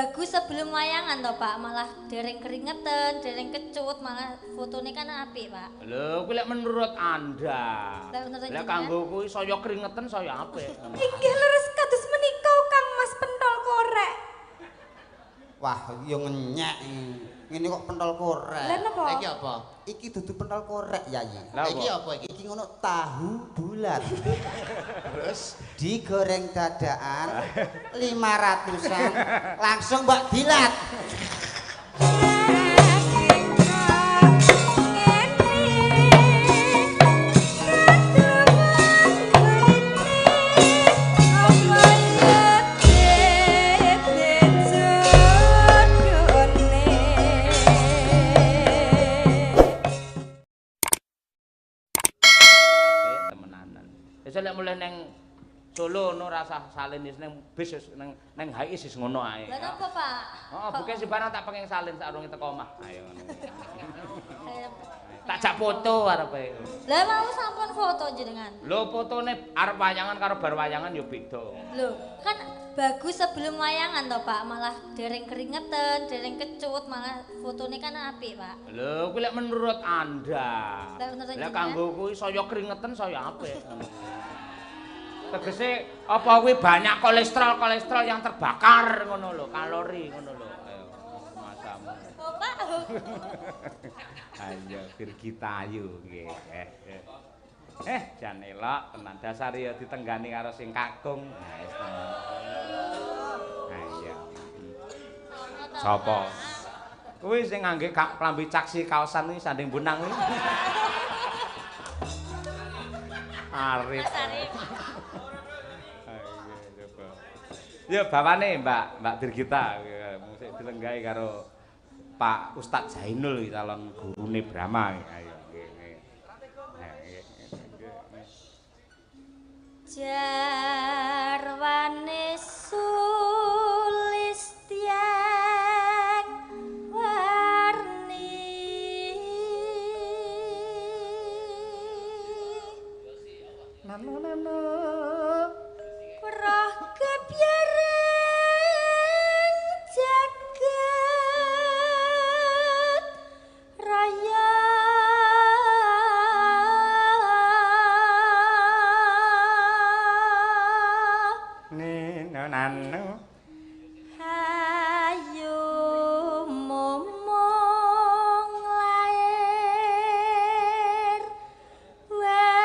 bagus sebelum wayangan toh Pak, malah dereng keringetan, dereng kecut, malah fotonya kan apik Pak. Lho, kuwi lek menurut Anda. Lah menurut Lek jenengan? kanggo kuwi saya keringetan saya apik. Inggih leres kados menika Kang Mas pentol korek. Wah, yo ngenyek. Ngene kok pentol korek. Lah napa? Iki apa? Iki dudu pentol korek, Yayi. Lah Iki apa iki? Iki ngono tahu bulat. Terus Digoreng dadaan 500-an langsung mbak dilat. Temenanan. Wis lek mulih ning Solo no rasa salin wis ning bis ning HI wis ngono ae. Lah napa Pak? Heeh, bukan si barang tak pengen salin sak urunge teko omah. Ayo ngono. Saya- Tak jak foto arepe. Lah mau sampun foto jenengan. Lho fotone arep wayangan karo bar wayangan ya beda. Loh, kan bagus sebelum wayangan toh Pak, malah dereng keringetan, dereng kecut, malah fotonya kan apik Pak. Lho, kuwi lek menurut Anda. Lah menurut Lek jenengan? kanggo kuwi saya keringetan saya apik. Tegese apa kuwi banyak kolesterol yang terbakar ngono lho, kalori ngono lho. Ayo, masamu. Oh Pak. Ayo bir kita ayu nggih. Jan elok tenan dasar ya ditenggani karo sing kakung. Nah, wis tenan. Ayo. Sapa? Kuwi sing ngangge klambi caksi kaosan iki sanding bunang iki. Arif. Ya bawane Mbak Dirgita musik dilenggahi karo Pak Ustadz Zainul calon gurune Brahma. Ayo nggih. Jarwane Sulistyang warni roh kebyareng jagat raya Nanu ayo momong lair wae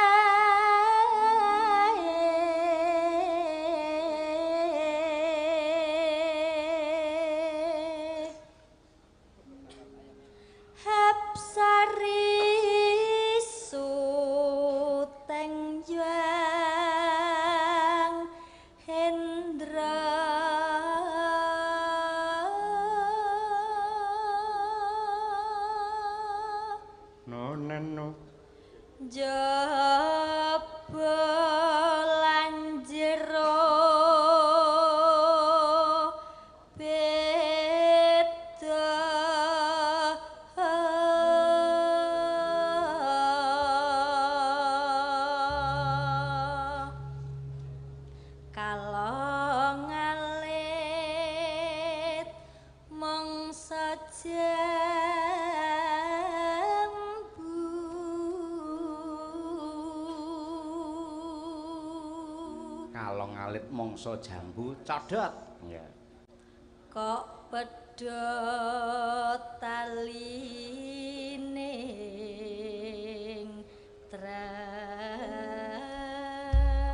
Hapsari suteng juang Hendra nanu jaba lan jero beda kalong alit mangsa jambu kalong alit mangsa jambu codot. Ya. kok pedhot talining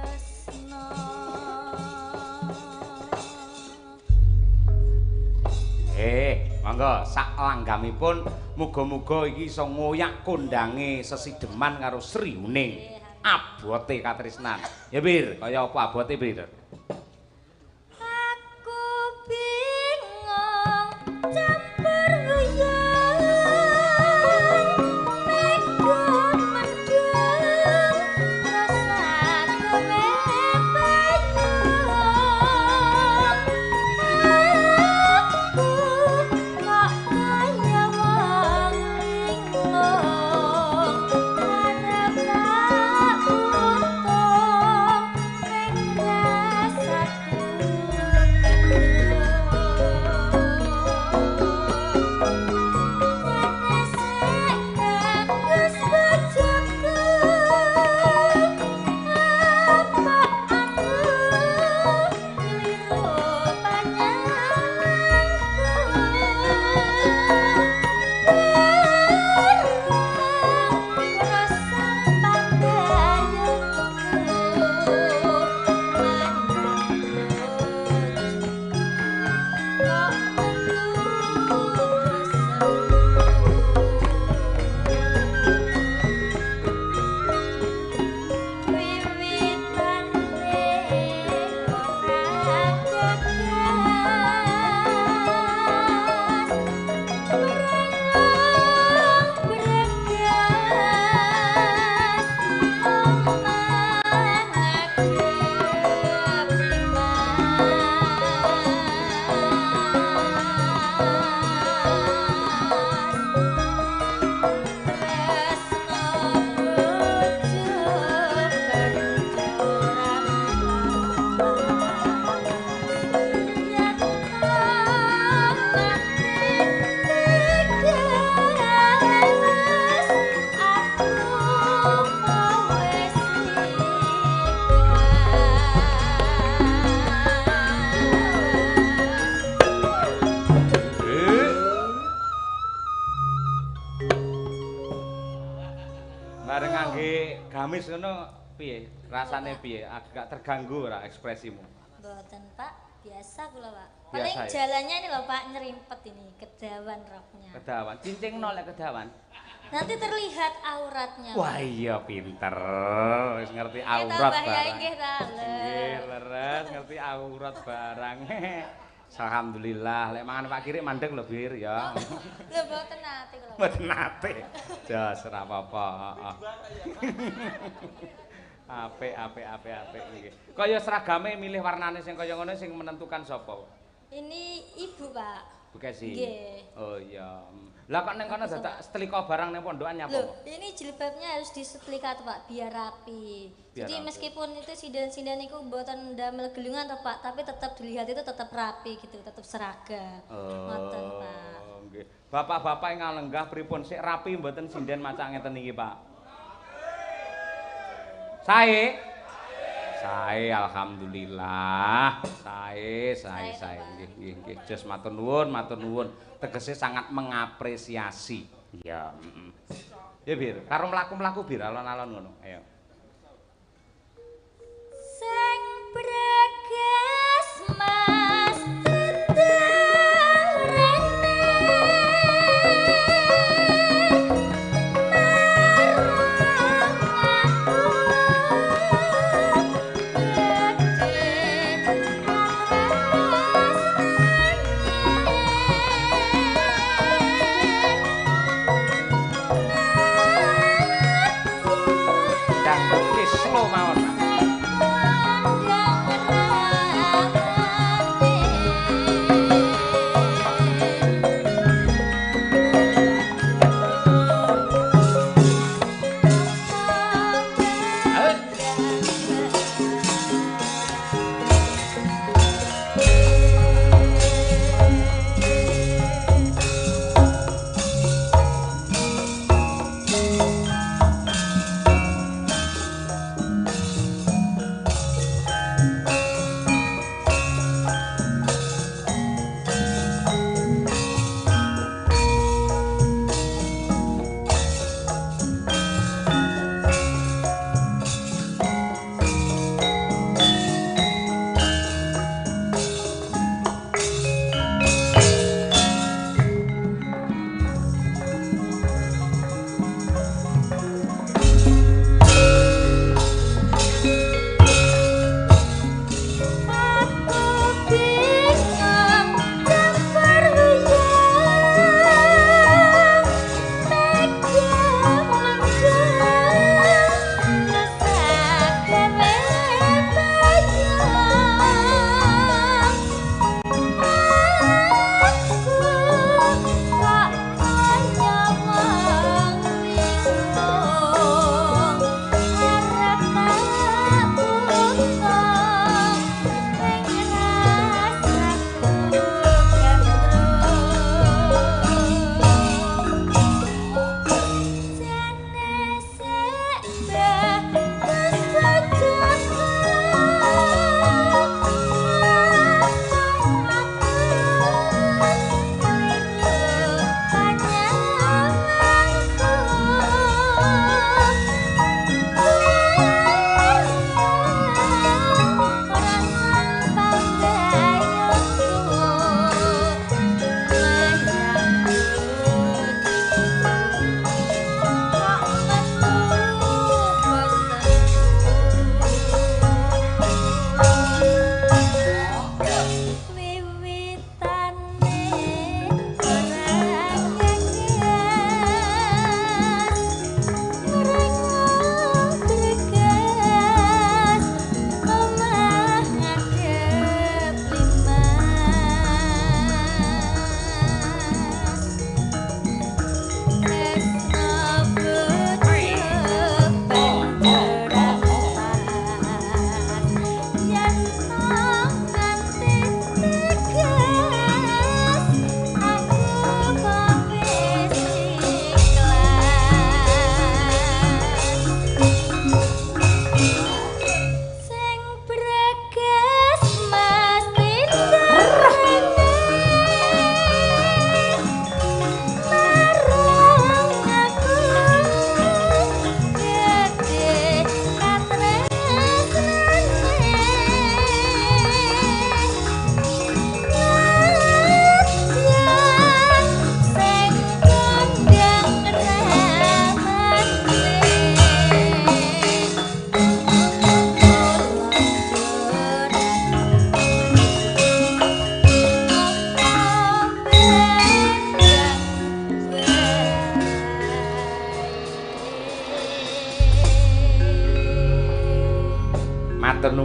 tresno Monggo sak langgamipun muga-muga iki iso ngoyak kondange sesideman karo Sri Uning. Abote katresnan. Ya Bir, kaya apa abote Bir? aku bingung campur guyang mego mendung rasa aku kok kaya wong linglung arep tak untung ning gamis ngono piye? Rasane piye? Agak terganggu ora ekspresimu? Mboten Pak, biasa kula Pak. Biasa, Paling ya? jalannya ini loh Pak nyerimpet ini, kedawan roknya. Kedawan. Cincing nolak kedawan. Nanti terlihat auratnya. Wah iya pinter. Wis ngerti Nggih, aurat tambah ya, barang. nggih ta, lho. Nggih, leres ngerti aurat barang. Alhamdulillah, lek mangan Pak Kiri mandeg lho Bir ya. Lho mboten nate kula. Mboten nate. Jos ora apa-apa, heeh. Apik nggih. Kaya seragame milih warnane sing kaya ngono sing menentukan sapa? Ini ibu Pak. Bekasi. Nggih. Oh iya. Lah kok ning kono dadak setrika barang ning pondokan nyapa? Loh, ini jilbabnya harus disetrika tuh Pak, biar rapi. Biar Jadi rapi. meskipun itu sinden-sinden itu mboten ndamel gelungan tuh Pak, tapi tetap dilihat itu tetap rapi gitu, tetap seragam. Ngoten Pak. Nggih. Bapak-bapak yang ngalenggah pripun sik rapi mboten sinden macak ngeten iki, Pak? Sae? Sae alhamdulillah. Sae. Nggih. Jos matur nuwun. Tegese sangat mengapresiasi. Ya, Ya Bir, karo mlaku-mlaku Bir alon-alon ngono. Ayo. Sang bragas mas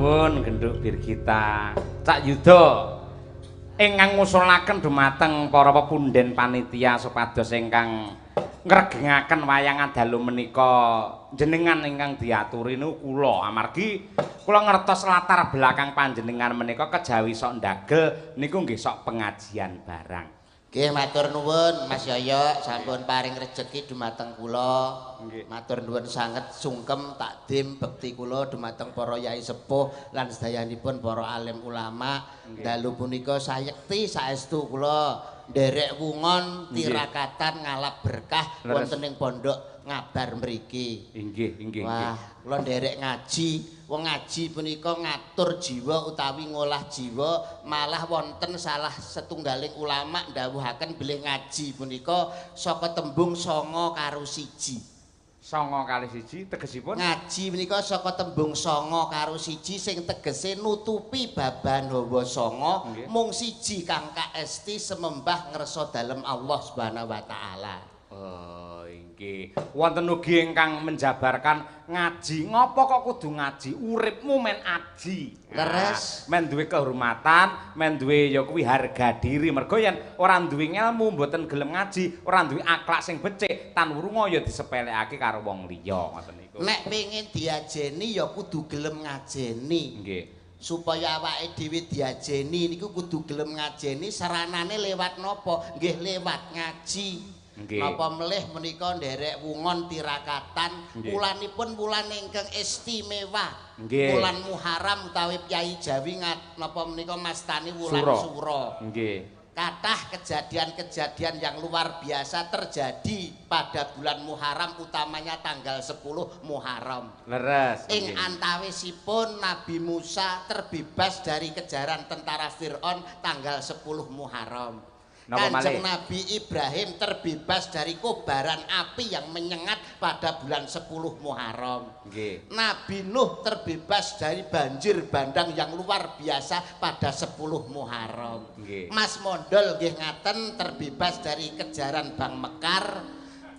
nuwun Genduk Birgita. Cak Yuda ingkang ngusulaken dumateng para pepunden panitia supados ingkang ngregengaken wayangan dalu menika jenengan ingkang diaturi niku kula amargi kula ngertos latar belakang panjenengan menika kejawi sok ndagel niku nggih sok pengajian barang. Nggih matur nuwun Mas Yoyo sampun paring rejeki dumateng kula. Nggih. Matur nuwun sanget sungkem takdim bekti kula dumateng para yai sepuh lan sedayanipun para alim ulama. Dalu punika sayekti saestu kula nderek wungon tirakatan ngalap berkah wonten ing pondok Ngabar mriki. Inggih. Wah, kula nderek ngaji. Wong ngaji punika ngatur jiwa utawi ngolah jiwa, malah wonten salah setunggaling ulama ndhawuhaken bilih ngaji punika saka tembung 9 karo 1. 9 kali 1 tegesipun ngaji menika saka tembung 9 karo 1 sing tegese nutupi baban hawa 9 mung 1 kang kaesti semembah ngersa dalem Allah Subhanahu wa taala. Oh, inggih. Wonten ugi ingkang menjabarkan ngaji. Ngopo kok kudu ngaji? Uripmu men aji. Leres. Men duwe kehormatan, men duwe ya kuwi harga diri. Mergo yen ora duwe ilmu mboten gelem ngaji, ora duwe akhlak sing becik, tan wurunga ya disepelekake karo wong liya ngoten niku. Nek pengin diajeni ya kudu gelem ngajeni. Nggih. Supaya awake dhewe diajeni niku kudu gelem ngajeni saranane lewat napa? Nggih lewat ngaji. Napa melih menika nderek wungon tirakatan wulanipun wulan ingkang istimewa. Wulan Muharram utawi Kyai Jawi napa menika mastani wulan Suro. Nggih. Kathah kejadian-kejadian yang luar biasa terjadi pada bulan Muharram utamanya tanggal 10 Muharram. Leres. Ing antawisipun Nabi Musa terbebas dari kejaran tentara Fir'aun tanggal 10 Muharram. Kanjeng Nabi Ibrahim terbebas dari kobaran api yang menyengat pada bulan 10 Muharram. Nabi Nuh terbebas dari banjir bandang yang luar biasa pada 10 Muharram. Mas Mondol nggih ngaten terbebas dari kejaran Bang Mekar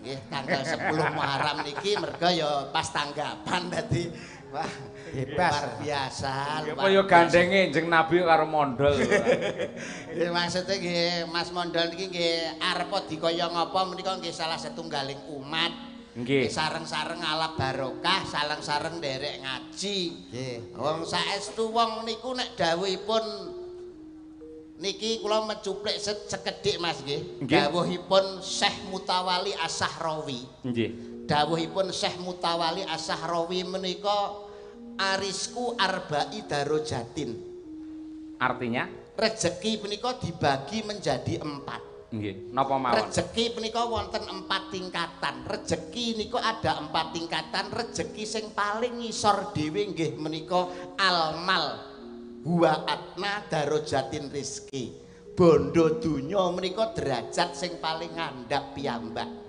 nggih tanggal 10 Muharram niki merga ya pas tanggapan dadi wah bebas luar biasa. Kaya gandenge Njeng Nabi karo Mondol. Nggih maksudnya nggih Mas Mondol niki nggih arep dikaya ngapa menika nggih salah setunggaling umat. Nggih sareng-sareng ngalap barokah, sareng-sareng nderek ngaji. Nggih. Wong saestu wong niku nek dawuhipun niki kula mencuplik sekedhik Mas nggih. Dawuhipun Syekh Mutawali As-Sahrawi. Nggih. Dawuhipun Syekh Mutawali As-Sahrawi menika arisku arba'i darojatin. Artinya rezeki menika dibagi menjadi 4. Nggih, napa mawon? Rezeki menika wonten 4 tingkatan. Rezeki niku ada 4 tingkatan. Rezeki sing paling ngisor dhewe nggih menika almal huwa atna darojatin rizki. Bondo dunya menika derajat sing paling ngandhap piyambak.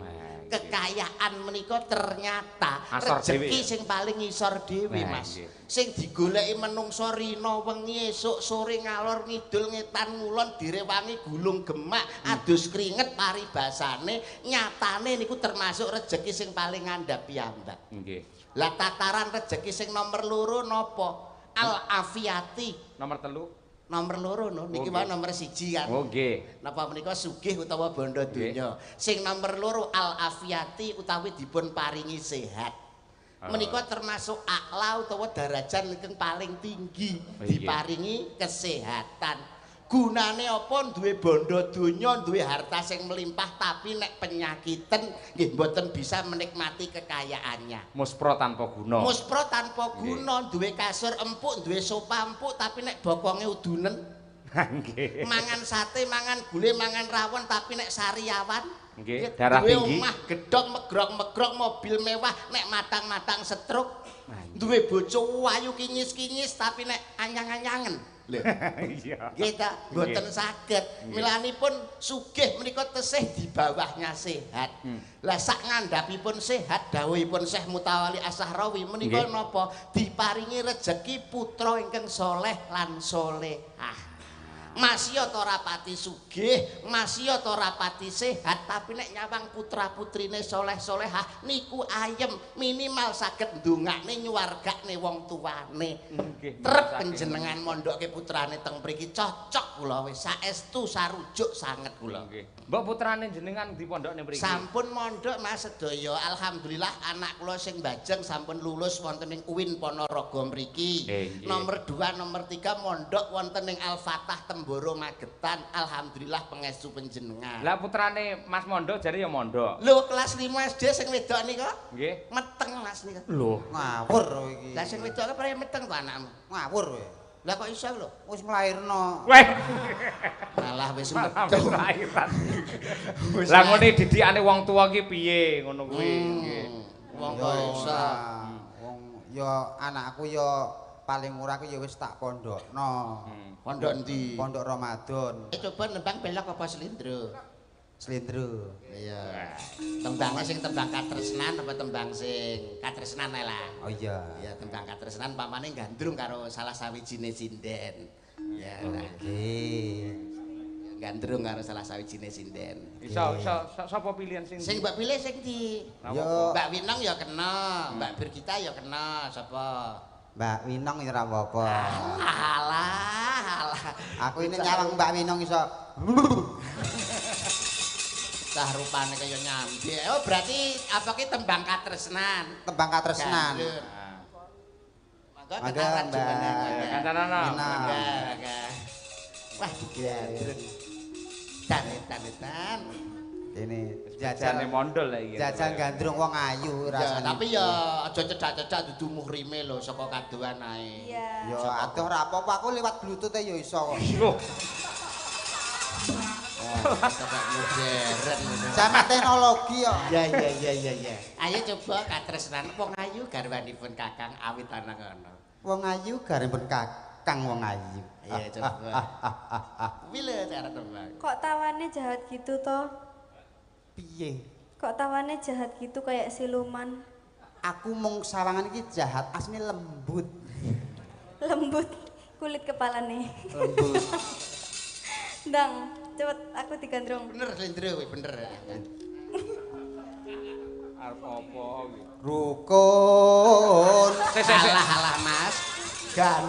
Kekayaan menika ternyata rezeki sing paling ngisor dhewe Mas. Sing digoleki menungsa rina wengi esuk sore ngalor ngidul ngetan ngulon direwangi gulung gemak adus kringet paribasane nyatane niku termasuk rezeki sing paling ngandhap piyambak. Nggih. Lah tataran rezeki sing nomor 2 napa? Al afiyati. Nomor 3. Nomor 2 no, niki wae nomor 1 kan. Oh nggih. Napa menika sugih utawa bondo donya. Sing nomor 2 al afiyati utawi dipun paringi sehat. Menika termasuk a'la utawa derajat ingkang paling tinggi diparingi kesehatan. Gunane apa duwe bondo donya, duwe harta sing melimpah tapi nek penyakiten nggih mboten bisa menikmati kekayaannya. Muspro tanpa guna. Muspro tanpa guna, duwe kasur empuk, duwe sofa empuk tapi nek bokonge udunen. Nggih. Mangan sate, mangan gule, mangan rawon tapi nek sariawan. Nggih, darah tinggi. Duwe omah gedhog megrok-megrok, mobil mewah nek matang-matang setruk. Duwe bojo ayu kinyis-kinyis tapi nek anyang-anyangen. Lho. Iya. Nggih ta, mboten saged. Milanipun sugih menika tesih di bawahnya sehat. Lah sak ngandhapipun sehat dawuhipun Syekh Mutawali As-Sahrawi menika napa? Diparingi rejeki putra ingkang soleh lan solehah. masih to rapati sugih, masih to rapati sehat, tapi nek nyawang putra-putrine soleh-solehah niku ayem, minimal saged ndongakne nyuwargane wong tuane. Nggih. Trep panjenengan mondokke putrane teng mriki cocok kula wis saestu sarujuk sanget kula. Nggih. Mbok putrane jenengan di pondokne mriki. Sampun mondok Mas sedaya. Alhamdulillah anak kula sing bajeng sampun lulus wonten ing UIN Ponorogo mriki. Nomor 2, nomor 3 mondok wonten ing Al-Fatah Temboro Magetan. Alhamdulillah pangestu panjenengan. Lah putrane Mas Mondo jare ya mondok. Lho kelas 5 SD sing wedok nika? Nggih. Meteng Mas nika. Lho, Ngawur iki. Lah sing wedok kepare meteng to anakmu. Ngawur kowe. Lah kok iso lho? Wis nglairno. weh. Malah wis Malah meteng. lairan. Lah ngene didikane wong tuwa ki piye ngono kuwi. Nggih. Wong Ya kok iso. ora. Wong ya anakku ya paling murah ku ya wis tak pondokno. Pondok endi? Pondok Ramadan, Coba nembang belok apa slindro? Slendro. Iya. Tembangnya sing tembang katresnan apa tembang sing katresnan ae lah. Oh iya. Ya tembang katresnan pamane gandrung karo salah sawijine sinden. Ya. Nggih. Gandrung karo salah sawijine sinden. Iso sapa pilihan sing Sing mbak pilih sing di Yo Mbak Winong ya kena, Mbak Birgita ya kena, sapa? Mbak Winong ya ora apa-apa. Alah. Aku ini nyawang Mbak Winong iso. Cah rupane kaya nyambi. Oh berarti apa ki tembang katresnan? Tembang katresnan. Gandrung. Mangga Mangga, kenalan Mbak. jenengan. Ya kancanana. Winong. Mangga. Wah digandrung. Tan. Ini Jajane jajan mondol lah iki. jajan gandrung wong ayu Ya, rasane. tapi ya aja cedak-cedak dudu muhrime lho saka kaduan ae. Iya. Yo atuh ora apa-apa aku lewat bluetooth ya iso kok. Loh, Cedak modern. Sama teknologi yo. Ya. Ayo coba katresnan wong ayu garwanipun Kakang awit ana ngono. Wong ayu garepun kakang wong ayu. Iya coba. Kuwi lho cara tembang. Kok tawannya jahat gitu toh? Piye? Kok tawannya jahat gitu kayak siluman? Aku mung sawangan iki jahat asline lembut. Lembut kulit kepala nih. Lembut. Ndang, cepet aku digandrung. Bener Slendro kuwi bener. arep apa iki? Rukun. Alah Mas.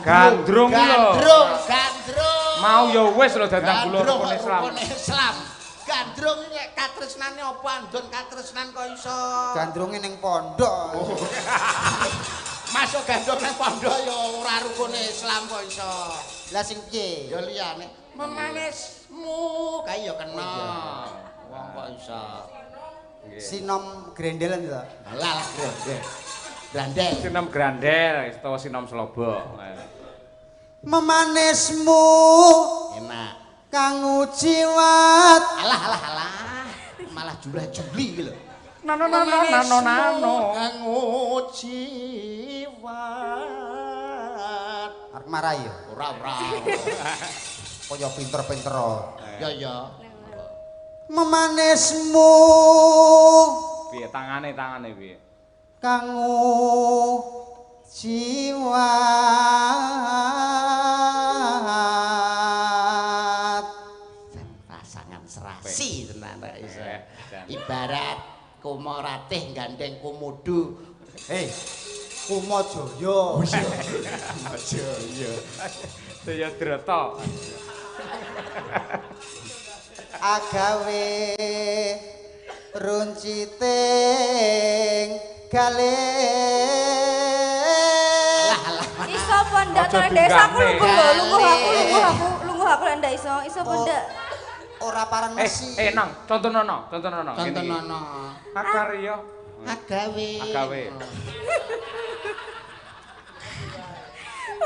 Gandrung lho. Gandrung. Mau ya wis lho dadang kula Gandrung rukun Islam. rukun Islam. Gandrung iki nek katresnane apa andon katresnan kok iso. Gandrunge ning pondok. Masuk gandrung nang pondok ya ora rukun Islam kok iso. Lah sing piye? Ya liyane memanismu kae ya kena. Wong kok iso. Sinom grendelan to. Lah grandel. Sinom grandel utawa sinom slobok. Memanismu Enak. kang ujiwat. Alah. Malah jula-juli iki lho. Nano. Kang jiwat. Arep marah ya. Ora. Kaya pinter-pinter. Ya. Memanismu Piye tangane piye? kang ujiwat. Pasangan serasi tenan rek iso. Dan. Ibarat Kumaratih gandeng Komodo. Kumo Jaya. Saya drata. Agawe runciting galih. Iso apa ndak Aja to desa aku dunggane. lungguh aku lah ndak iso. Iso apa ndak? Ora parang mesi. Nang, contonono. Contonono. Akarya. Agawe.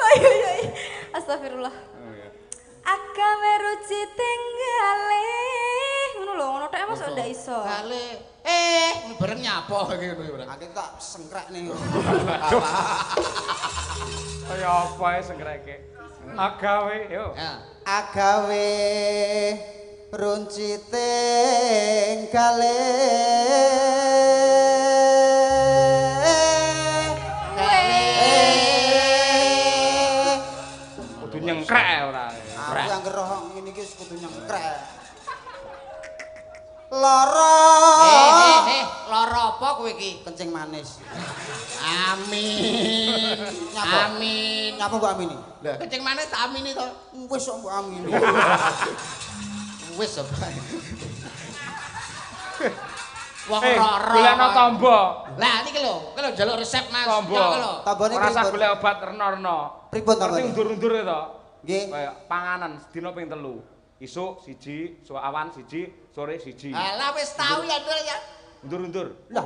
Ayo. Astagfirullah. Agawe ruci tenggale. Ngono lho, ngono tek masuk ndak iso. Kale bareng nyapa iki ngono ya. Aku tak sengkrek ning. Kaya apa ae sengkreke. Agawe yo. Ya. Agawe runciting galih. Kudu nyengkrek ora. Aku yang geroh lara. Lara apa kowe iki? Kencing manis. Amin. Nyapa? Amin. Nyapa mbok amini? Lah kencing manis tak amini to. Wis kok mbok amini. Wis apa? Wong lara. golekno tombo. Lah niki lho, kowe njaluk resep Mas. Tombo. Ya lho. Tambane Ora usah pripun? golek obat rena-rena. Pripun Ngerti tambane? undur-undur to. Nggih. Kaya panganan sedina ping 3. Isuk siji, awan siji, sore siji. Alah wis tau ya Ndul ya. Undur-undur. Lah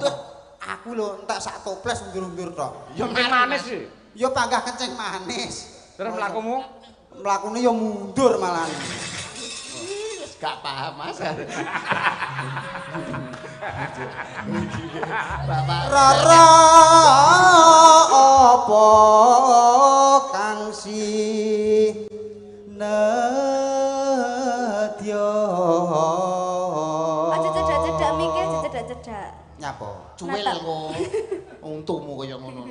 aku lho entek sak toples undur-undur tok. Ya manis sih. Ya panggah kencing manis. Terus mlakumu Mlakune ya mundur malah. Wis gak paham Mas. Bapak Rara apa kang si nedya. Aja cedak-cedak mikir, aja cedak-cedak. Nyapa? cuwil kok. Untumu kaya ngono.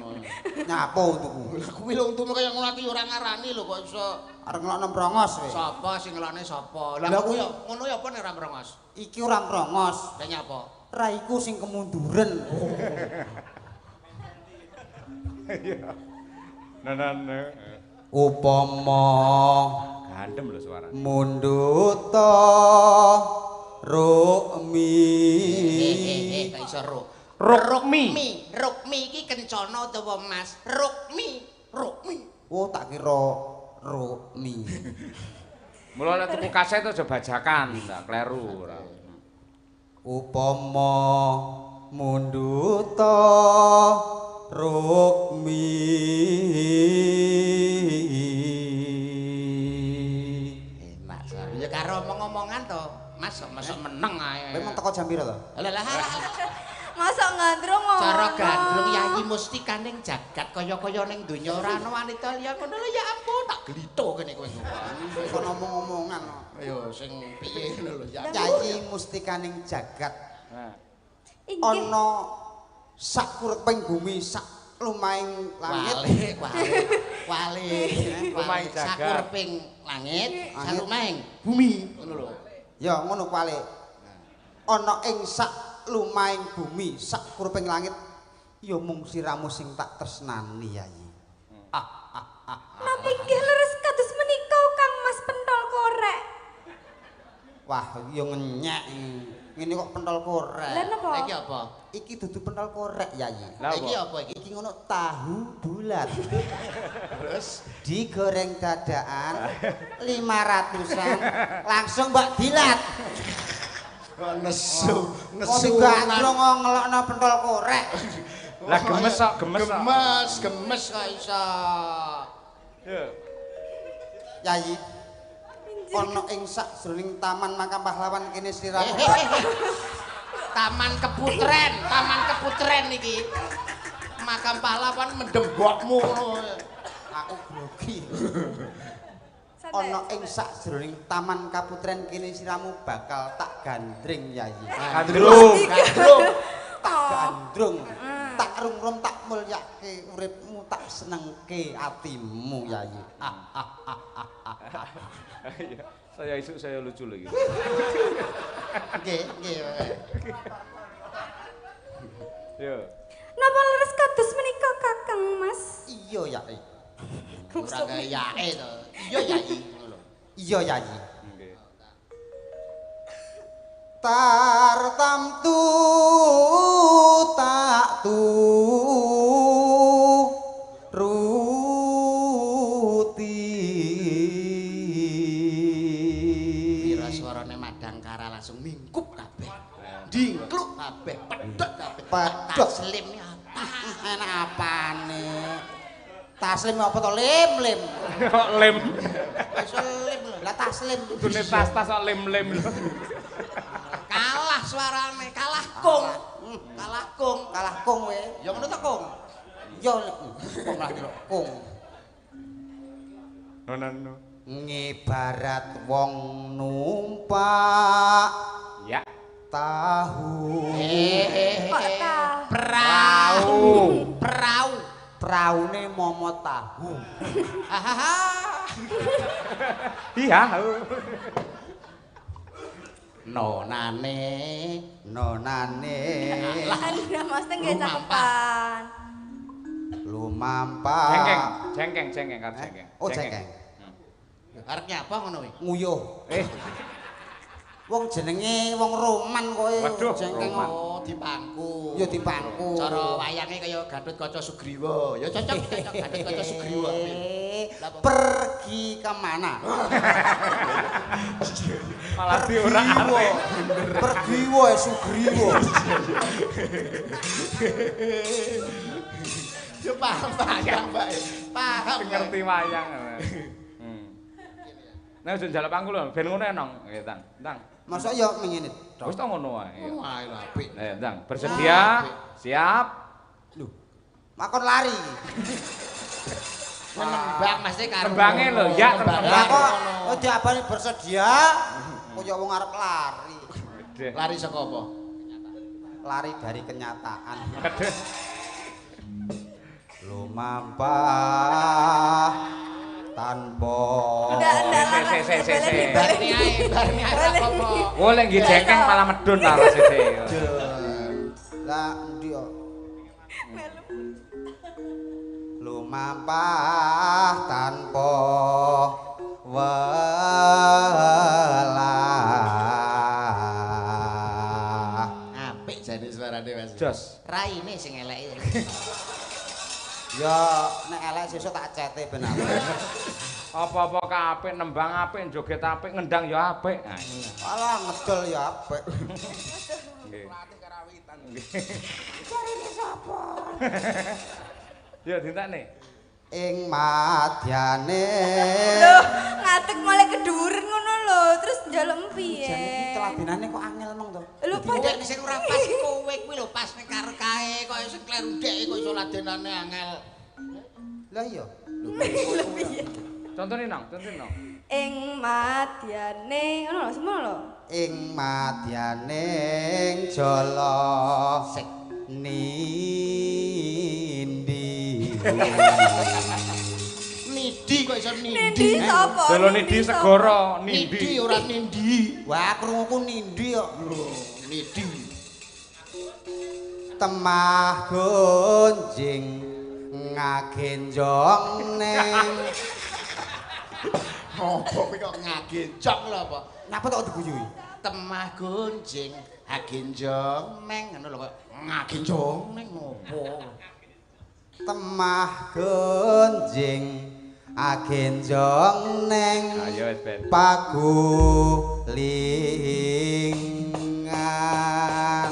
Nyapa untukku? Lah kuwi lho untumu kaya ngono iki ora ngarani lho kok iso. Arep ngelokno brongos kowe. Sapa sing ngelokne sapa? Lah Lah, kuwi kuwi- ngono ya apa nek ora brongos? Iki ora brongos. Lah nyapa? Raiku sing kemunduran. Nah. Upama Gandem lho suarane. munduta rukmi. Gak iso ro. Rukmi. Rukmi iki kencana utawa Mas? Rukmi. Oh tak kira rukmi. Mula nek tuku kaset aja bajakan, ndak kleru ora. Upama munduta rukmi. Enak sak. Ya karo omong-omongan to. Mas kok masuk meneng ae. Memang teko jam pira to? Lah. Masa ngandrung ngono. Cara gandrung Yayi Mustika ning jagat kaya-kaya ning donya ora ana wanita liya ngono lho ya ampun tak glito kene kowe. Kok ngomong-ngomongan. Ayo sing piye ngono lho ya. Yayi mustikaning jagat Nah. Inggih. ana sak kureping bumi sak lumahing langit. Wale. Lumahing jagat. Sakurping langit, salumahing bumi ngono lho. Ya ngono kuwi. Ana ing sak lumahing bumi sak kureping langit ya mung siramu sing tak tresnani Yayi. Napa inggih leres kados menika Kang Mas pentol korek. Wah, ya ngenyek. Ngene kok pentol korek. Lah napa? Iki apa? Iki dudu pentol korek Yayi. Lah Iki apa? apa iki? Iki ngono tahu bulat. Terus Digoreng dadaan 500-an langsung mbak dilat. nesu, Kok digandrung ngelokno pentol korek. Lah gemes kok, gemes kok. Gemes kok iso. Ya. Yayi. Ana ing sakjroning Taman Makam Pahlawan kene sliramu. Taman Keputren iki. Makam pahlawan mendembokmu ngono. Aku grogi. Santai. Ana ing sakjroning Taman Kaputren kene sliramu bakal tak gandring Yayi. Gandrung. Tak gandrung. Tak rungrum tak mulyake uripmu tak senengke atimu Yayi. Iya. Saya isu saya lucu lagi. Nggih. Ya. Napa leres kados menika Kakang Mas? Iya Yayi. Ora kaya yae to. Iya Yayi ngono lho. Iya Yayi. Nggih. Tartamtu tak ruti. Pira suarane madangkara langsung mingkup kabeh. Dingkluk kabeh, pedhot kabeh. Pedhot. Taslim ya apa? Enak apane? Taslim apa to lim-lim? Kok lem. Iso lim lho. Lah taslim Dune tas-tas kok lem-lem. Kalah suarane, kalah kung. kalah kung we. Ya ngono to kung. Yo kung lah kung. Nono. Ngibarat wong numpak Ya. tahu. Kok Perahu. Praune momo tahu. Hahaha. Iya. nonane Anda Mas teh nggih cakepan. Lumampah. Jengkeng karo jengkeng. Oh, jengkeng. arep nyapa ngono kuwi Nguyuh. Wong jenenge wong Roman kowe. Waduh, jengkeng oh dipangku ya dipangku. cara wayange kaya Gatotkaca Sugriwa ya cocok Gatotkaca Sugriwa Pergi kemana? Malah diora apik. Pergi wae Sugriwa. yo paham Mbak paham Ngerti wayang. Nek ojo njaluk pangku lho, ben ngono enong. Nggih, Tang. Masa ya ngene. Wis ta ngono wae. wah lho apik Tang, bersedia? Siap. Lho. Makon lari. nembang mesti karo Nembange lho, ya Lah kok diabani bersedia kaya wong arep lari. lari saka apa Lari dari kenyataan. Kedhe. Lumampah tanpa barni ae apa Boleh nggih jengkeng malah medun ta rasane. lah endi yo lumampah tanpa welah apik jane suarane Mas Jos. raine sing elek ya nek elek sesuk tak cete ben apik Apa-apa kabeh nembang apik, joget apik, ngendang ya apik. Nah, alah ngedol ya apik nggih. Carine sapa? Ya dintakne. ing madyane Lho, ngadeg malah keduren ngono lho, terus njaluk piye? jane iki teladenane kok angel mong to Lho, Ndek sing ora pas kowe kuwi lho pas nek karo kae kok sing kleru ndek kok iso ladenane angel. lah iya Lho piye? Contone nang, contone nang. Ing madyane ngono lho, semono lho. ing madyaning jala Sik. nindi Nidi kok iso Nindi nindi. sapa? Dolo nidi segara, Nidi nindi. ora nindi. wah krunguku nindi kok Nidi. temah gonjing ngagenjong neng Apa kuwi kok ngagencok lho apa? napa tok diguyui Temah gonjing agenjong neng ngono lho kok ngagenjong neng opo? temah gonjing agenjong neng Ayo wis ben. pagulingan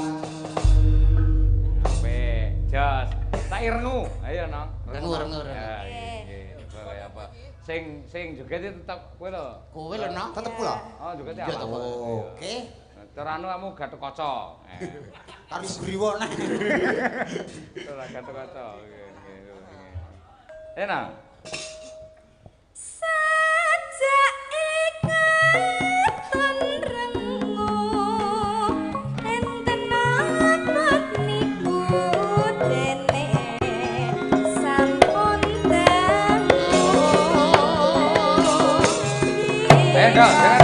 Apik. Jos. Tak irngu. Ayo nang. Rengu. Ya, nggih. Kaya apa? Sing joget itu tetep kowe lho. Kowe lho no. tetep kula Oh, joget Iya, ya. tetep. oke Cara anu kamu Gatotkaca. karo Sugriwa neh Ora Gatotkaca. Nggih. Enak. Sajak ikatan rengu enten abot niku dene sampun dangu. Ayo, Dok, jangan